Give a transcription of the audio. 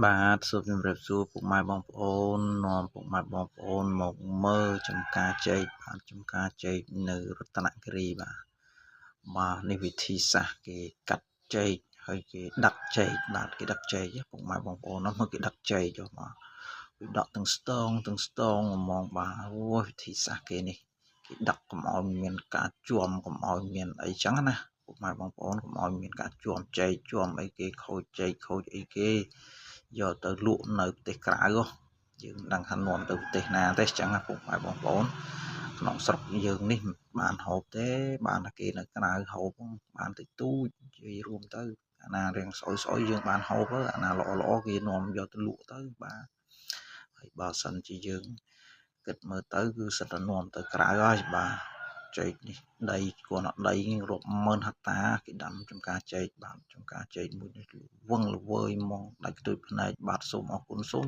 បាទសូមជម្រាបសួរពុកម៉ែបងប្អូននាំពុកម៉ែបងប្អូនមកមើលចំការចេកបាទចំការចេកនៅរតនគិរីបាទនេះវិធីសាស្ត្រគេកាត់ចេកហើយគេដឹកចេកបាទគេដឹកចេកពុកម៉ែបងប្អូនមើលគេដឹកចេកចុះបាទគេដកទាំងស្ទងហ្មងបាទអូវិធីសាស្ត្រគេនេះគេដឹកកុំឲ្យមានការជួមកុំឲ្យមានអីចឹងណាពុកម៉ែបងប្អូនកុំឲ្យមានការជួមចេកជួមអីគេខូចចេកខូចអីគេយកទៅលក់នៅប្រទេសក្រៅយើងមិនដឹងថានាំទៅប្រទេសណាទេចឹងណាពុកម៉ែបងប្អូនក្នុងស្រុកយើងនេះបានហូបទេបានតែគេនៅក្រៅហូបបានតិចតួចនិយាយរួមទៅអាណារៀងស្អុយយើងបានហូបទៅអាណាល្អគេនាំយកទៅលក់ទៅបាទហើយបើសិនជាយើងគិតមើលទៅគឺសិតតែនាំទៅក្រៅហើយបាទចេកនេះដីគាត់ដីរាប់ម៉ឺនហិកតាគេដាំចំការចេកបាទចំការចេកមួយនេះវឹងល្វើយហ្មងដាច់ខ្ទួយភ្នែកបាទសូមអរគុណសូម